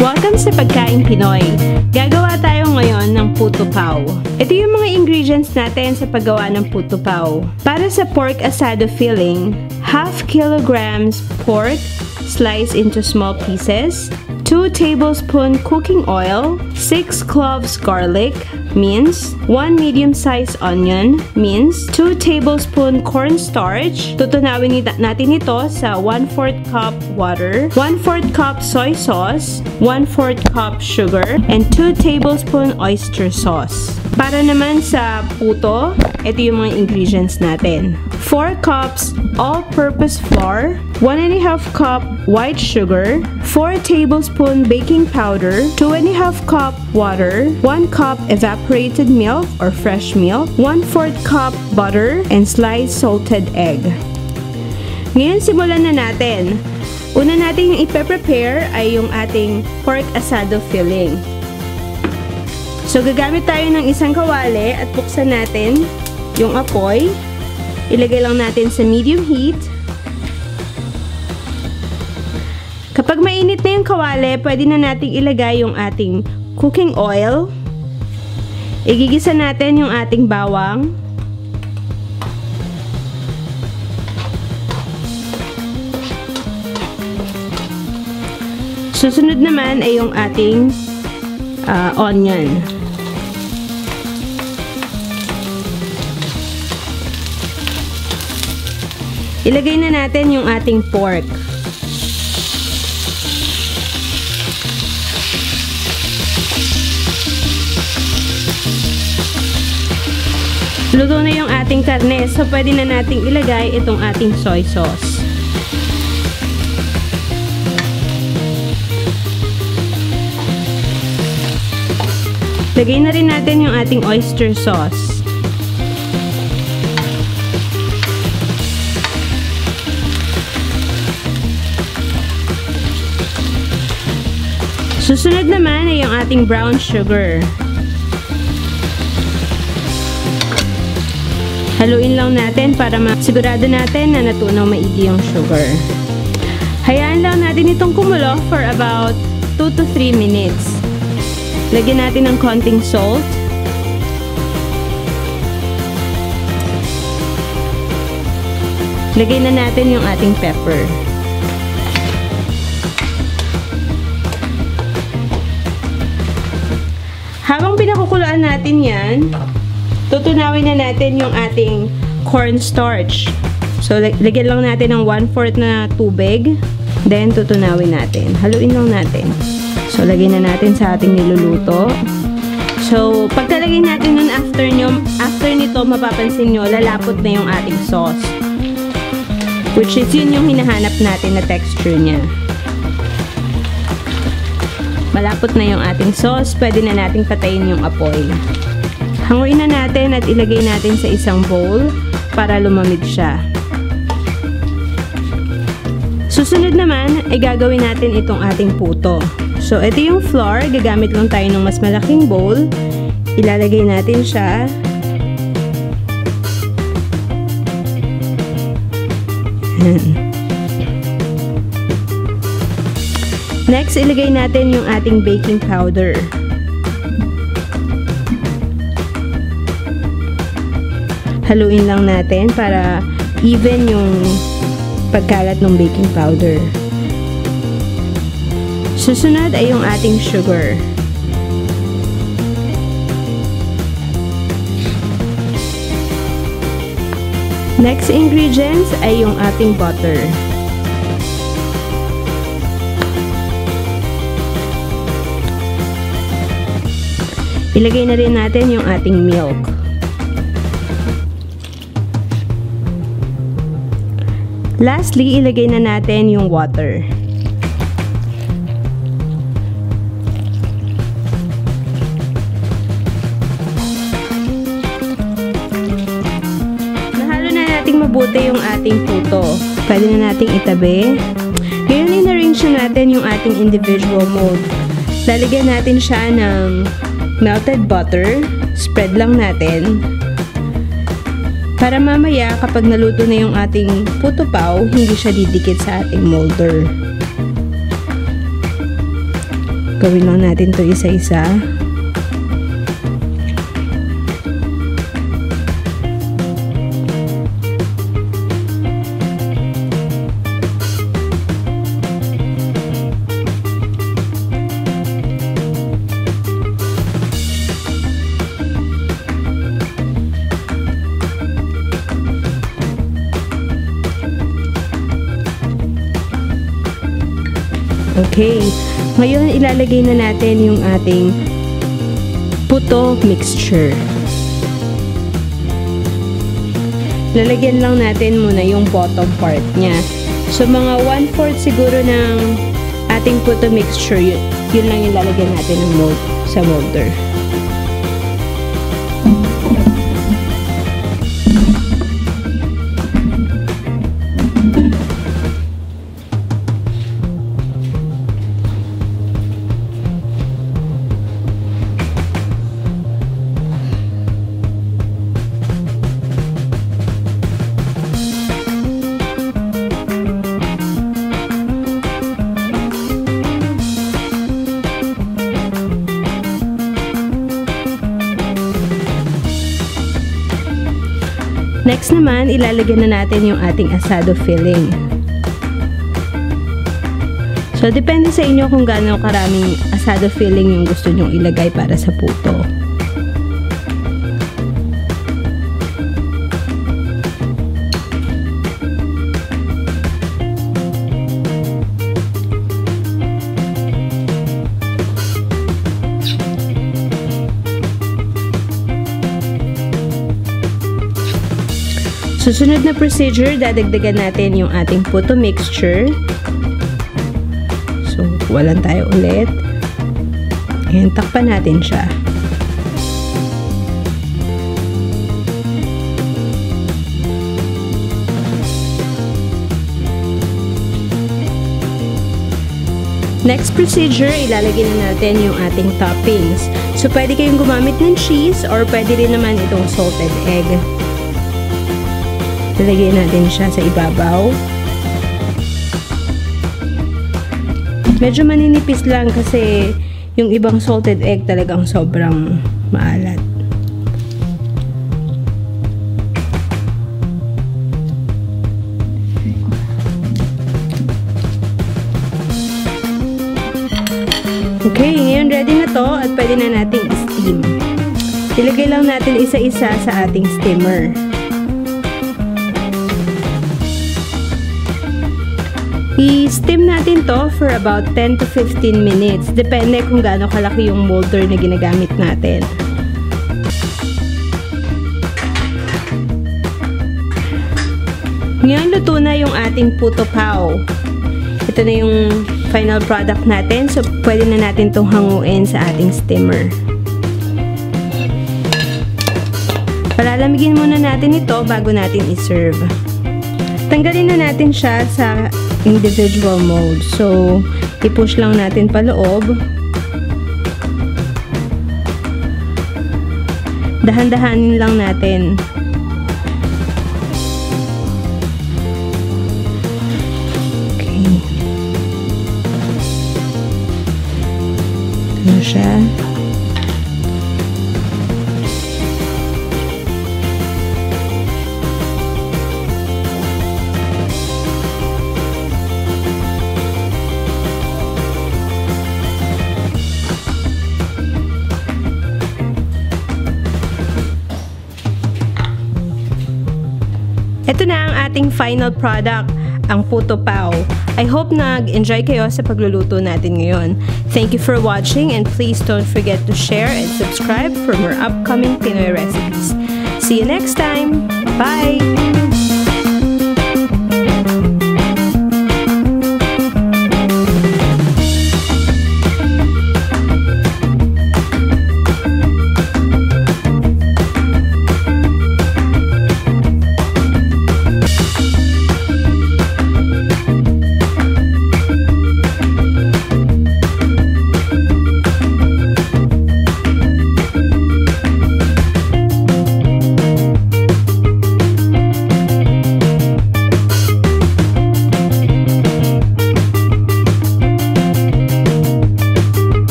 Welcome sa Pagkaing Pinoy. Gagawa tayo ngayon ng puto pao. Ito yung mga ingredients natin sa paggawa ng puto pao. Para sa pork asado filling, 1/2 kilograms pork sliced into small pieces, 2 tablespoons cooking oil, 6 cloves garlic, minced, 1 medium-sized onion, minced, 2 tablespoons cornstarch. Tutunawin natin ito sa 1/4 cup water, 1/4 cup soy sauce, 1/4 cup sugar, and 2 tablespoons oyster sauce. Para naman sa puto, ito yung mga ingredients natin. 4 cups all-purpose flour, 1/2 cup white sugar, 4 tablespoons baking powder, 2/2 cup water, 1 cup evaporated milk or fresh milk, 1/4 cup butter, and sliced salted egg. Ngayon, simulan na natin. Una natin yung ipe-prepare ay yung ating pork asado filling. So, gagamit tayo ng isang kawali at buksan natin yung apoy. Ilagay lang natin sa medium heat. Kapag mainit na yung kawali, pwede na nating ilagay yung ating cooking oil. Igigisa natin yung ating bawang. Susunod naman ay yung ating onion. Ilagay na natin yung ating pork. Luto na yung ating karne, so pwede na nating ilagay itong ating soy sauce. Lagay na rin natin yung ating oyster sauce. Susunod naman ay yung ating brown sugar. Haluin lang natin para masigurado natin na natunaw maigi yung sugar. Hayaan lang natin itong kumulo for about 2 to 3 minutes. Lagyan natin ng konting salt. Lagyan na natin yung ating pepper. Habang pinakukuluan natin yan, tutunawin na natin yung ating cornstarch. So, lagyan lang natin ng 1/4 na tubig. Then, tutunawin natin. Haluin lang natin. So, lagyan na natin sa ating niluluto. So, pagkalagay natin nun after nito, mapapansin nyo, lalapot na yung ating sauce. Which is yun yung hinahanap natin na texture niya. Malapot na yung ating sauce, pwede na nating patayin yung apoy. Hanguin na natin at ilagay natin sa isang bowl para lumamig siya. Susunod naman ay gagawin natin itong ating puto. So, ito yung flour. Gagamit lang tayo ng mas malaking bowl. Ilalagay natin siya. Next, ilagay natin yung ating baking powder. Haluin lang natin para even yung pagkalat ng baking powder. Susunod ay yung ating sugar. Next ingredients ay yung ating butter. Ilagay na rin natin yung ating milk. Lastly, ilagay na natin yung water. Nahalo na nating mabuti yung ating puto. Pwede na nating itabi. Ngayon, in-arrange natin yung ating individual mold. Lalagyan natin siya ng melted butter. Spread lang natin. Para mamaya, kapag naluto na yung ating puto pao, hindi siya didikit sa ating molder. Gawin lang natin to isa-isa. Okay, ngayon ilalagay na natin yung ating puto mixture. Lalagyan lang natin muna yung bottom part niya. So mga 1/4 siguro ng ating puto mixture, yun lang yung lalagyan natin ng mold sa molder. Next naman, ilalagyan na natin yung ating asado filling. So, depende sa inyo kung gaano karaming asado filling yung gusto nyong ilagay para sa puto. Susunod na procedure, dadagdagan natin yung ating puto mixture. So, walan tayo ulit. Ayan, takpan natin siya. Next procedure, ilalagay na natin yung ating toppings. So, pwede kayong gumamit ng cheese or pwede rin naman itong salted egg. Ilagay natin siya sa ibabaw. Medyo maninipis lang kasi yung ibang salted egg talagang sobrang maalat. Okay, ngayon ready na to at pwede na nating i-steam. Ilagay lang natin isa-isa sa ating steamer. I-steam natin to for about 10 to 15 minutes. Depende kung gaano kalaki yung molder na ginagamit natin. Ngayon, luto na yung ating puto pao. Ito na yung final product natin. So, pwede na natin itong hanguin sa ating steamer. Palalamigin muna natin ito bago natin i-serve. Tanggalin na natin siya sa individual mold. So, i-push lang natin paloob. Dahan-dahanin lang natin. Okay. Ano siya? Ito na ang ating final product, ang puto pao. I hope nag-enjoy kayo sa pagluluto natin ngayon. Thank you for watching and please don't forget to share and subscribe for more upcoming Pinoy recipes. See you next time! Bye!